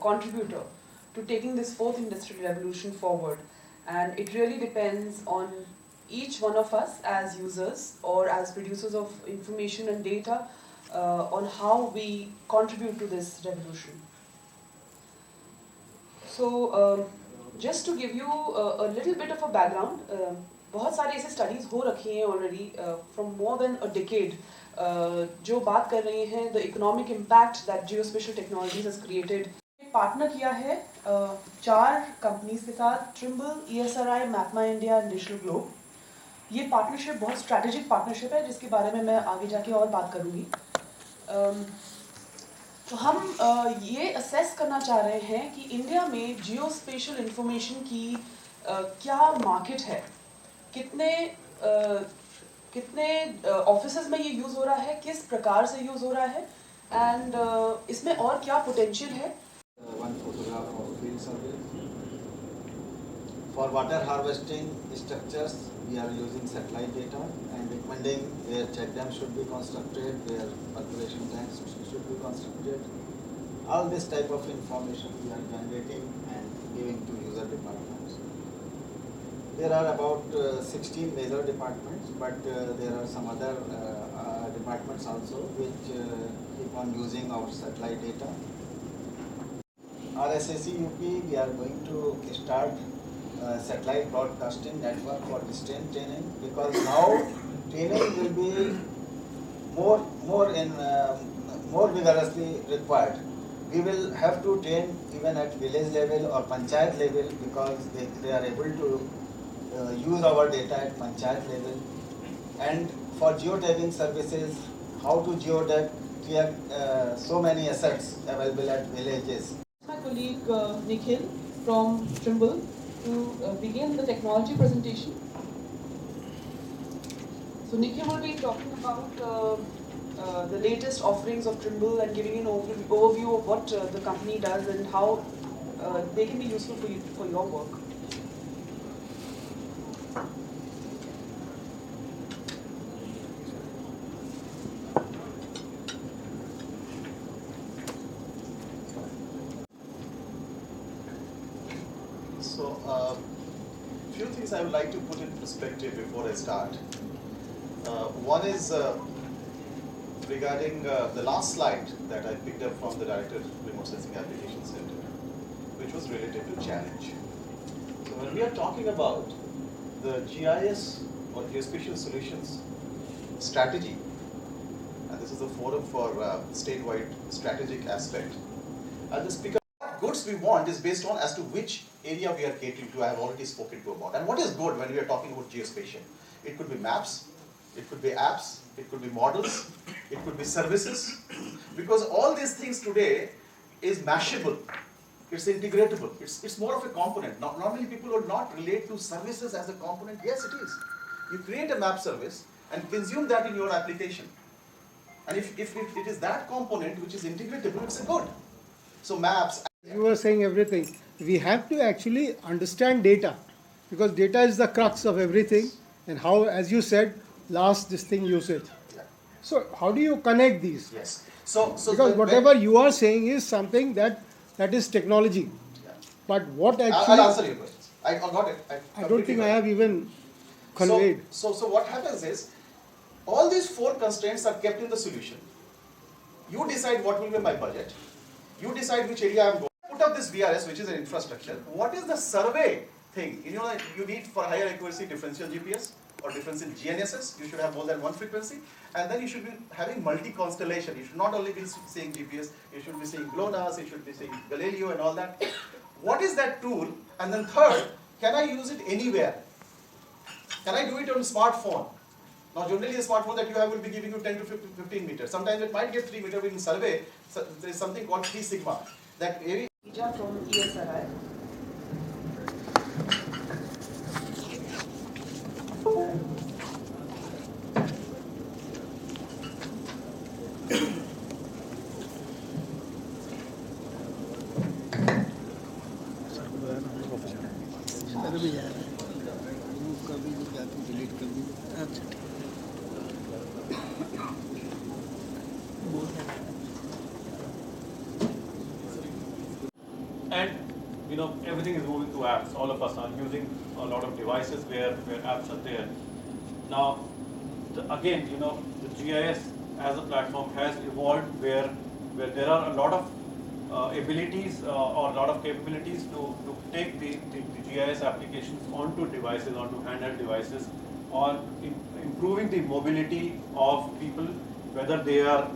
contributor to taking this fourth industrial revolution forward. And it really depends on each one of us as users or as producers of information and data on how we contribute to this revolution. So, just to give you a little bit of a background, बहुत सारी ऐसे studies हो रखी हैं already from more than a decade जो बात कर रही हैं the economic impact that geospatial technologies has created. Partner किया है 4 कंपनीज के साथ, Trimble, ESRI, MapmyIndia, National Globe. ये पार्टनरशिप बहुत स्ट्रैटेजिक पार्टनरशिप है जिसके बारे में मैं आगे जाके और बात करूँगी. तो हम ये असेस करना चाह रहे हैं कि इंडिया में जियो स्पेशल इंफॉर्मेशन की क्या मार्केट है, कितने ऑफिसेज में ये यूज़ हो रहा है, किस प्रकार से यूज़ हो रहा है, एंड इसमें और क्या पोटेंशियल है. One photograph of field survey. For water harvesting structures, we are using satellite data and recommending where check dams should be constructed, where percolation tanks should be constructed. All this type of information we are generating and giving to user departments. There are about 16 major departments, but there are some other departments also which keep on using our satellite data. RSAC UP, we are going to start satellite broadcasting network for distance training, because now training will be more vigorously required. We will have to train even at village level or panchayat level, because they are able to use our data at panchayat level. And for geotagging services, how to geotag so many assets available at villages. My colleague Nikhil from Trimble to begin the technology presentation. So Nikhil will be talking about the latest offerings of Trimble and giving an overview of what the company does and how they can be useful for your work. So, few things I would like to put in perspective before I start. One is regarding the last slide that I picked up from the Director Remote Sensing Application Center, which was related to challenge. So when we are talking about the GIS or Geospatial Solutions strategy, and this is a forum for statewide strategic aspect, I'll just pick up what goods we want is based on as to which area we are catering to. I have already spoken to about. And what is good when we are talking about geospatial? It could be maps, it could be apps, it could be models, it could be services, because all these things today is mashable, it's integratable, it's more of a component. Normally people would not relate to services as a component. Yes, it is. You create a map service and consume that in your application. And if it is that component which is integratable, it's a good. So maps. You were saying everything. We have to actually understand data, because data is the crux of everything, and how, as you said, last this thing usage. Yeah. So how do you connect these? Yes. So Because whatever you are saying is something that is technology. Yeah. But what actually... I'll answer your questions. I got it. I don't think I have even conveyed. So what happens is, all these 4 constraints are kept in the solution. You decide what will be my budget. You decide which area I'm going. Put up this VRS, which is an infrastructure. What is the survey thing? You need for higher accuracy differential GPS or differential GNSS. You should have more than one frequency, and then you should be having multi-constellation. You should not only be seeing GPS. You should be seeing GLONASS. You should be seeing Galileo and all that. What is that tool? And then third, can I use it anywhere? Can I do it on a smartphone? Now, generally, a smartphone that you have will be giving you 10 to 15 meters. Sometimes it might get 3 meters in survey. So there is something called 3 sigma. That area. From ESRI. And everything is moving to apps. All of us are using a lot of devices where apps are there. Now, again, the GIS as a platform has evolved where there are a lot of abilities or a lot of capabilities to take the GIS applications onto devices, onto handheld devices, on improving the mobility of people, whether they are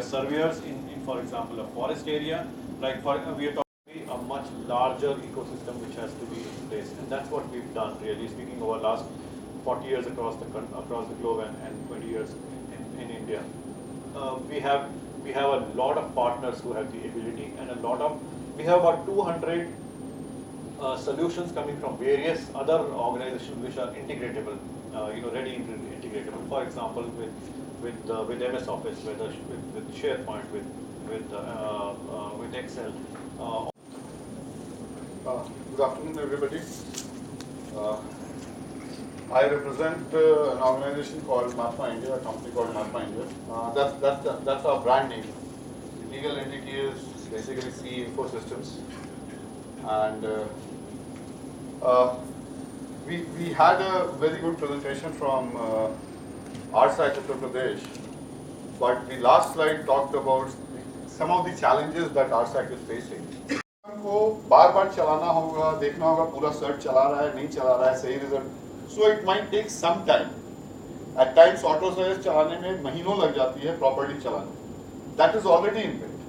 surveyors in for example, a forest area. Like we are talking a much larger ecosystem which has to be in place, and that's what we've done, really speaking, over last 40 years across the globe and 20 years in India. We have a lot of partners who have the ability, and we have about 200 solutions coming from various other organizations which are integratable, ready integratable. For example, with MS Office, with SharePoint, with Excel. Good afternoon, everybody. I represent an organization called MAPMA India, a company called MAPMA India. That's our brand name. The legal entity is basically C Info Systems, and we had a very good presentation from RSAC Uttar Pradesh, but the last slide talked about some of the challenges that RSAC is facing. को बार बार चलाना होगा, देखना होगा पूरा search चला रहा है, नहीं चला रहा है, सही result. So it might take some time. At times auto search चलाने में महीनों लग जाती है प्रॉपर्टी चलाने. That is already inbuilt.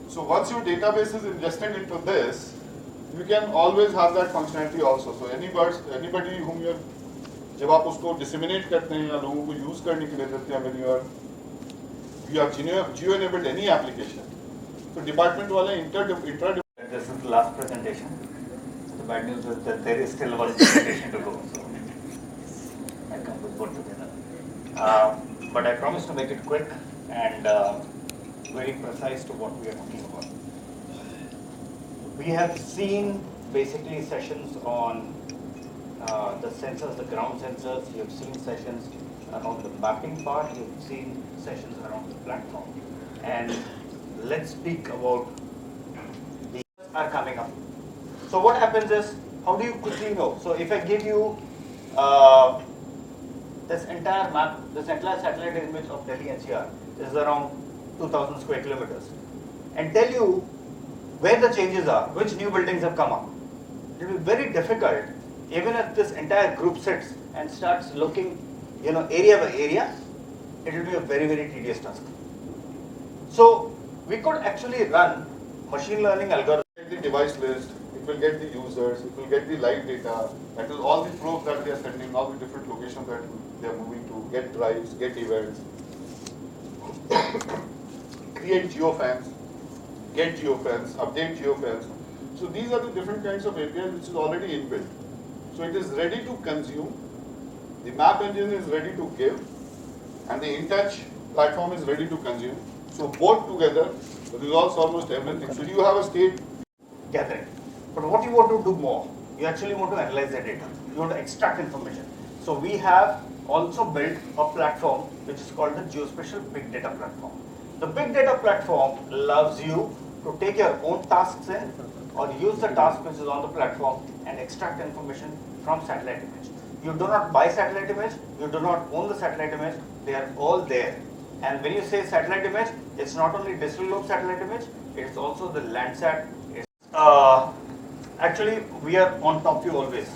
So once your database is ingested into this, you can always have that functionality also. So anybody whom you जब आप उसको disseminate करते हैं या लोगों को use करने के लिए देते हैं, when you have geo-enabled any application, so department वाले intra. This is the last presentation. The bad news is that there is still one presentation to go, so I come with both together. But I promise to make it quick and very precise to what we are talking about. We have seen basically sessions on the sensors, the ground sensors. You have seen sessions around the mapping part. You have seen sessions around the platform. And let's speak about are coming up. So what happens is, how do you quickly know? So if I give you this entire map, this entire satellite image of Delhi NCR is around 2,000 square kilometers, and tell you where the changes are, which new buildings have come up, it will be very difficult, even if this entire group sits and starts looking, area by area, it will be a very, very tedious task. So we could actually run machine learning algorithms. The device list, it will get the users, it will get the live data, that is all the probes that they are sending, all the different locations that they are moving to, get drives, get events, create geofence, get geofence, update geofence. So these are the different kinds of APIs which is already inbuilt. So it is ready to consume, the map engine is ready to give, and the InTouch platform is ready to consume. So both together resolves almost everything. So you have a state gathering. But what you want to do more, you actually want to analyze the data. You want to extract information. So we have also built a platform which is called the Geospatial Big Data Platform. The Big Data Platform allows you to take your own tasks in or use the task which is on the platform and extract information from satellite image. You do not buy satellite image, you do not own the satellite image, they are all there. And when you say satellite image, it's not only digital globe satellite image, it's also the Landsat. Actually, we are on top view always.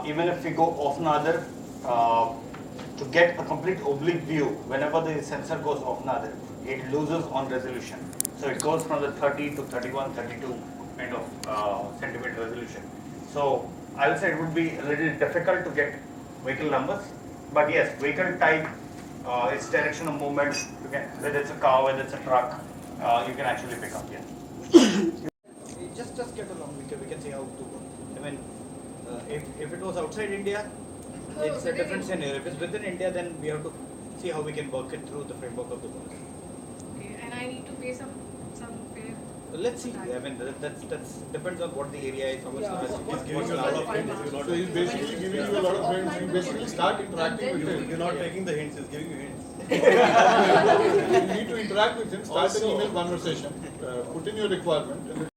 Even if we go off another, to get a complete oblique view, whenever the sensor goes off another, it loses on resolution. So it goes from the 30 to 31, 32 kind of centimeter resolution. So I would say it would be a little difficult to get vehicle numbers, but yes, vehicle type, its direction of movement, whether it's a car, whether it's a truck, you can actually pick up here. Just get along, we can see how to go. I mean, if it was outside India, it's a different scenario. If it's within India, then we have to see how we can work it through the framework of the policy. Okay, and I need to pay some fare. Let's see. I mean, that's depends on what the area is, how much He's giving you a lot of hints. So he's basically giving you a lot of hints. You basically start interacting with him. You're not taking the hints, he's giving you hints. You need to interact with him, start an email conversation, put in your requirement, and